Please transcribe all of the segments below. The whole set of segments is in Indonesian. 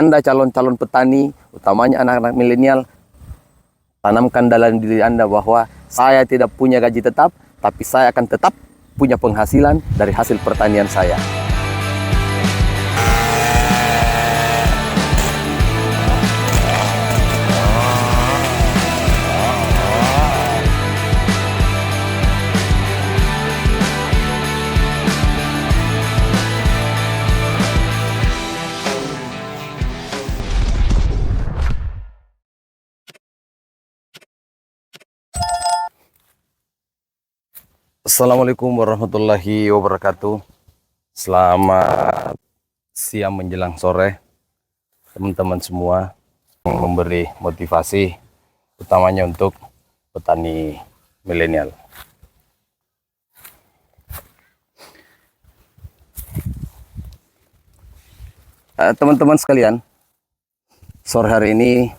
Anda calon-calon petani, utamanya anak-anak milenial, tanamkan dalam diri Anda bahwa saya tidak punya gaji tetap, tapi saya akan tetap punya penghasilan dari hasil pertanian saya. Assalamualaikum warahmatullahi wabarakatuh. Selamat siang menjelang sore, teman-teman semua, yang memberi motivasi, utamanya untuk petani milenial. Teman-teman sekalian, sore hari ini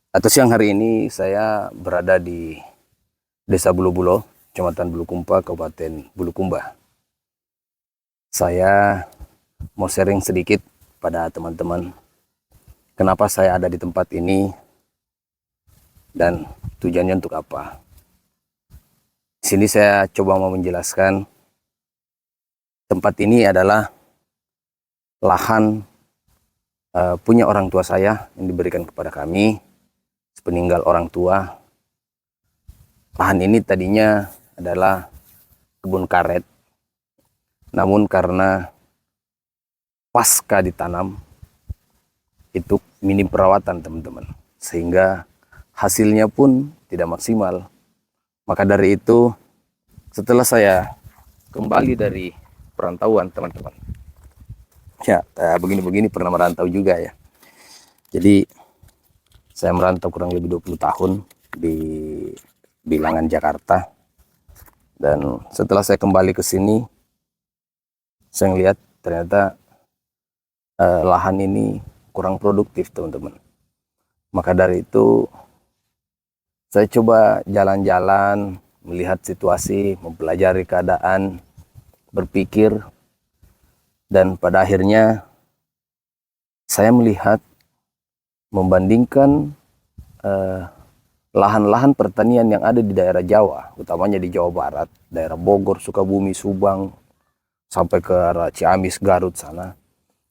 atau siang hari ini saya berada di Desa Bulubulo, Kecamatan Bulukumba, Kabupaten Bulukumba. Saya mau sharing sedikit pada teman-teman kenapa saya ada di tempat ini dan tujuannya untuk apa. Di sini saya coba mau menjelaskan tempat ini adalah lahan punya orang tua saya yang diberikan kepada kami sepeninggal orang tua. Lahan ini tadinya adalah kebun karet, namun karena pasca ditanam itu minim perawatan teman-teman, sehingga hasilnya pun tidak maksimal. Maka dari itu, setelah saya kembali dari perantauan teman-teman, ya begini-begini pernah merantau juga ya. Jadi saya merantau kurang lebih 20 tahun di bilangan Jakarta. Dan setelah saya kembali ke sini, saya melihat ternyata lahan ini kurang produktif teman-teman. Maka dari itu saya coba jalan-jalan, melihat situasi, mempelajari keadaan, berpikir, dan pada akhirnya saya melihat membandingkan lahan-lahan pertanian yang ada di daerah Jawa, utamanya di Jawa Barat, daerah Bogor, Sukabumi, Subang, sampai ke arah Ciamis, Garut sana.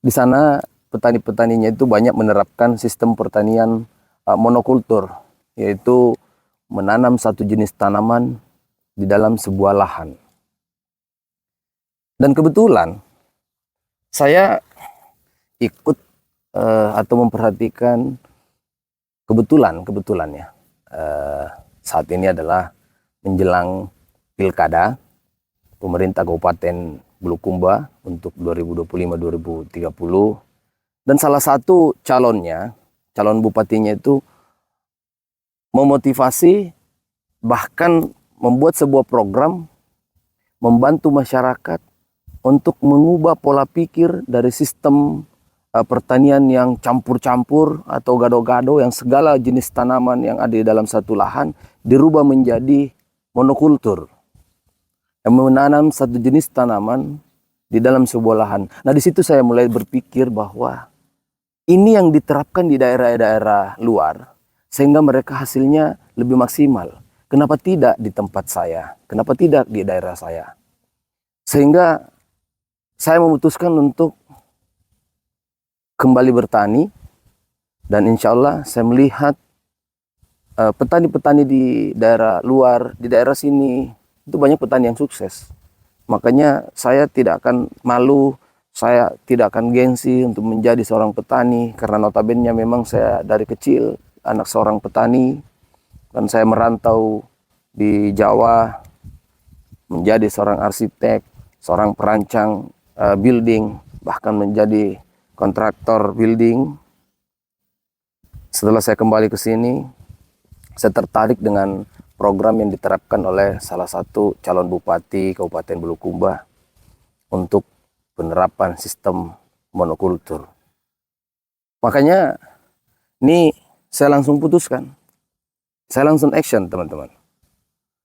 Di sana petani-petaninya itu banyak menerapkan sistem pertanian monokultur, yaitu menanam satu jenis tanaman di dalam sebuah lahan. Dan kebetulan saya ikut atau memperhatikan kebetulannya saat ini adalah menjelang pilkada pemerintah Kabupaten Bulukumba untuk 2025-2030, dan salah satu calon bupatinya itu memotivasi, bahkan membuat sebuah program membantu masyarakat untuk mengubah pola pikir dari sistem pertanian yang campur-campur atau gado-gado, yang segala jenis tanaman yang ada di dalam satu lahan dirubah menjadi monokultur, yang menanam satu jenis tanaman di dalam sebuah lahan. Nah, di situ saya mulai berpikir bahwa ini yang diterapkan di daerah-daerah luar sehingga mereka hasilnya lebih maksimal. Kenapa tidak di tempat saya? Kenapa tidak di daerah saya? Sehingga saya memutuskan untuk kembali bertani, dan insya Allah saya melihat petani-petani di daerah luar, di daerah sini itu banyak petani yang sukses. Makanya saya tidak akan malu, saya tidak akan gengsi untuk menjadi seorang petani, karena notabene memang saya dari kecil anak seorang petani, dan saya merantau di Jawa menjadi seorang arsitek, seorang perancang building, bahkan menjadi kontraktor building. Setelah saya kembali ke sini, saya tertarik dengan program yang diterapkan oleh salah satu calon bupati Kabupaten Bulukumba untuk penerapan sistem monokultur. Makanya ini saya langsung putuskan, saya langsung action teman-teman.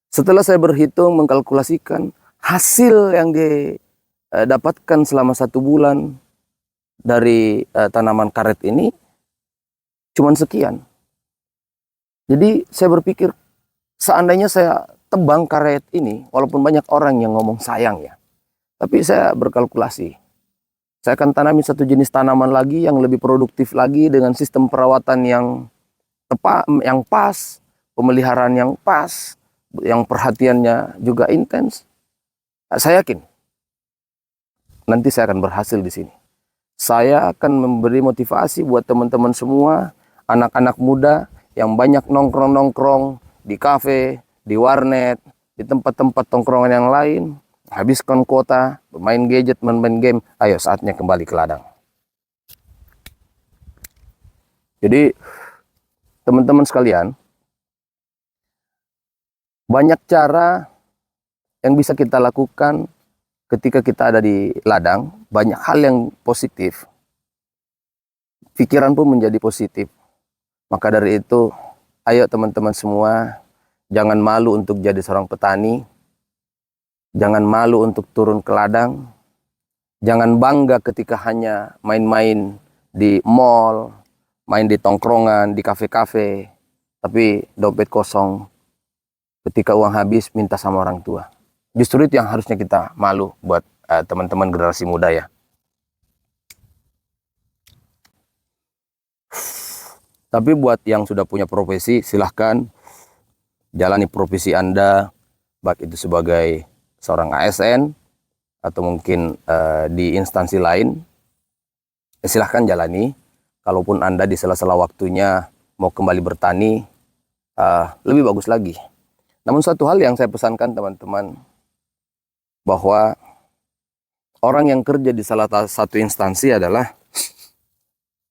Setelah saya berhitung, mengkalkulasikan hasil yang didapatkan selama 1 bulan, dari tanaman karet ini cuman sekian. Jadi saya berpikir, seandainya saya tebang karet ini, walaupun banyak orang yang ngomong sayang ya, tapi saya berkalkulasi. Saya akan tanami satu jenis tanaman lagi yang lebih produktif lagi dengan sistem perawatan yang tepat, yang pas, pemeliharaan yang pas, yang perhatiannya juga intens. Saya yakin nanti saya akan berhasil di sini. Saya akan memberi motivasi buat teman-teman semua, anak-anak muda yang banyak nongkrong-nongkrong di kafe, di warnet, di tempat-tempat tongkrongan yang lain, habiskan kuota, bermain gadget, main game, ayo saatnya kembali ke ladang. Jadi teman-teman sekalian, banyak cara yang bisa kita lakukan ketika kita ada di ladang, banyak hal yang positif. Pikiran pun menjadi positif. Maka dari itu, ayo teman-teman semua, jangan malu untuk jadi seorang petani. Jangan malu untuk turun ke ladang. Jangan bangga ketika hanya main-main di mall, main di tongkrongan, di kafe-kafe, tapi dompet kosong. Ketika uang habis, minta sama orang tua. Justru itu yang harusnya kita malu buat teman-teman generasi muda ya. Tapi buat yang sudah punya profesi, silahkan jalani profesi Anda, baik itu sebagai seorang ASN atau mungkin di instansi lain. Silahkan jalani. Kalaupun Anda di sela-sela waktunya mau kembali bertani, lebih bagus lagi. Namun satu hal yang saya pesankan teman-teman, bahwa orang yang kerja di salah satu instansi adalah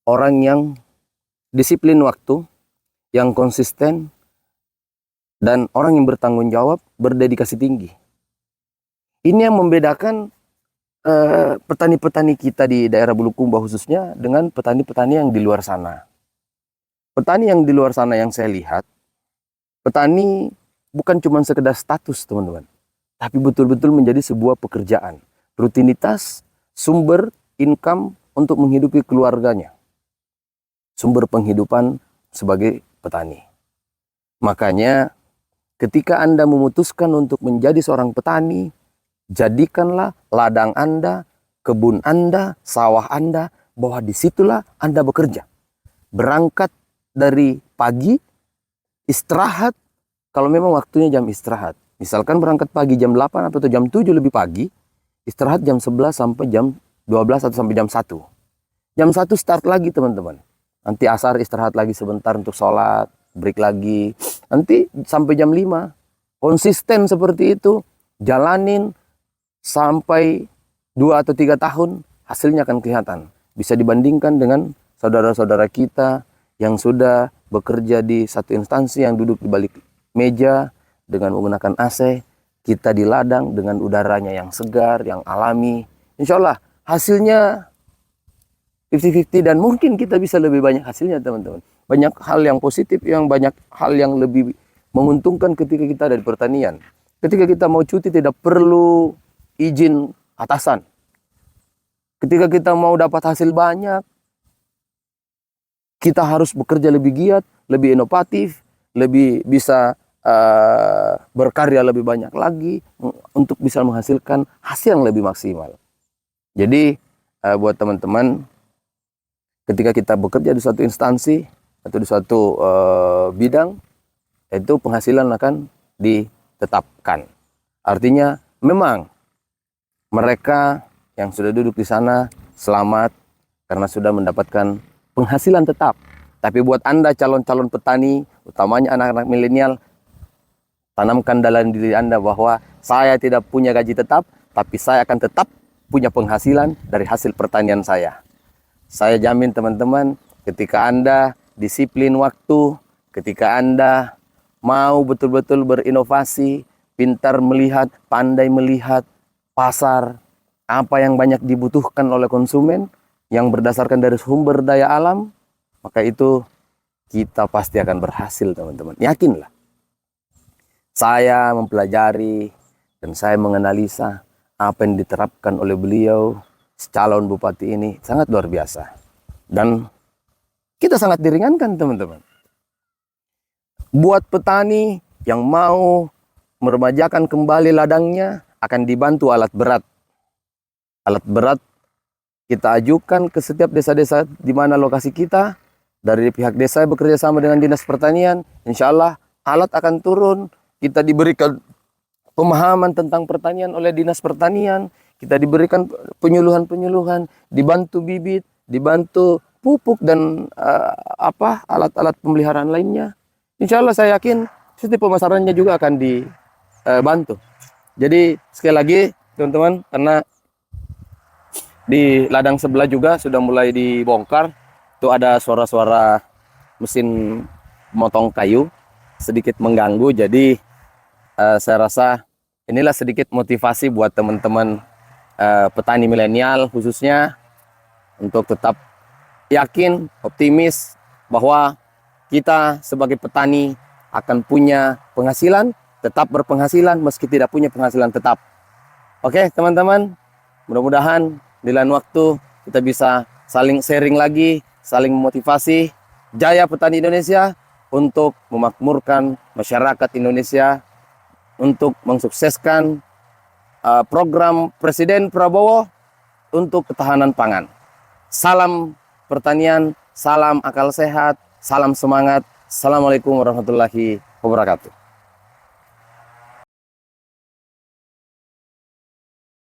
orang yang disiplin waktu, yang konsisten, dan orang yang bertanggung jawab, berdedikasi tinggi. Ini yang membedakan petani-petani kita di daerah Bulukumba khususnya dengan petani-petani yang di luar sana. Petani yang di luar sana yang saya lihat, petani bukan cuma sekedar status teman-teman, tapi betul-betul menjadi sebuah pekerjaan, rutinitas, sumber income untuk menghidupi keluarganya, sumber penghidupan sebagai petani. Makanya ketika Anda memutuskan untuk menjadi seorang petani, jadikanlah ladang Anda, kebun Anda, sawah Anda, bahwa disitulah Anda bekerja. Berangkat dari pagi, istirahat, kalau memang waktunya jam istirahat. Misalkan berangkat pagi jam 8 atau jam 7 lebih pagi, istirahat jam 11 sampai jam 12 atau sampai jam 1. Jam 1 start lagi teman-teman. Nanti asar istirahat lagi sebentar untuk sholat, break lagi. Nanti sampai jam 5. Konsisten seperti itu, jalanin sampai 2 atau 3 tahun, hasilnya akan kelihatan. Bisa dibandingkan dengan saudara-saudara kita yang sudah bekerja di satu instansi yang duduk di balik meja, dengan menggunakan AC, kita di ladang dengan udaranya yang segar, yang alami. Insya Allah hasilnya 50-50 dan mungkin kita bisa lebih banyak hasilnya teman-teman. Banyak hal yang positif, banyak hal yang lebih menguntungkan ketika kita ada di pertanian. Ketika kita mau cuti tidak perlu izin atasan. Ketika kita mau dapat hasil banyak, kita harus bekerja lebih giat, lebih inovatif, lebih bisa berkarya lebih banyak lagi untuk bisa menghasilkan hasil yang lebih maksimal. Jadi buat teman-teman, ketika kita bekerja di suatu instansi atau di suatu bidang, itu penghasilan akan ditetapkan. Artinya memang mereka yang sudah duduk di sana selamat karena sudah mendapatkan penghasilan tetap. Tapi buat Anda calon-calon petani, utamanya anak-anak milenial, tanamkan dalam diri Anda bahwa saya tidak punya gaji tetap, tapi saya akan tetap punya penghasilan dari hasil pertanian saya. Saya jamin teman-teman, ketika Anda disiplin waktu, ketika Anda mau betul-betul berinovasi, pintar melihat, pandai melihat pasar, apa yang banyak dibutuhkan oleh konsumen, yang berdasarkan dari sumber daya alam, maka itu kita pasti akan berhasil teman-teman. Yakinlah. Saya mempelajari dan saya menganalisa apa yang diterapkan oleh beliau. calon bupati ini sangat luar biasa. Dan kita sangat diringankan teman-teman. Buat petani yang mau meremajakan kembali ladangnya akan dibantu alat berat. Alat berat kita ajukan ke setiap desa-desa di mana lokasi kita. Dari pihak desa bekerja sama dengan Dinas Pertanian. Insya Allah alat akan turun. Kita diberikan pemahaman tentang pertanian oleh Dinas Pertanian. Kita diberikan penyuluhan-penyuluhan, dibantu bibit, dibantu pupuk dan alat-alat pemeliharaan lainnya. Insya Allah saya yakin sistem pemasarannya juga akan dibantu. Jadi sekali lagi teman-teman, karena di ladang sebelah juga sudah mulai dibongkar, itu ada suara-suara mesin motong kayu sedikit mengganggu. Jadi saya rasa inilah sedikit motivasi buat teman-teman petani milenial khususnya untuk tetap yakin, optimis bahwa kita sebagai petani akan punya penghasilan, tetap berpenghasilan meski tidak punya penghasilan tetap. Oke teman-teman, mudah-mudahan di lain waktu kita bisa saling sharing lagi, saling memotivasi jaya petani Indonesia untuk memakmurkan masyarakat Indonesia, untuk mensukseskan program Presiden Prabowo untuk ketahanan pangan. Salam pertanian, salam akal sehat, salam semangat. Assalamualaikum warahmatullahi wabarakatuh.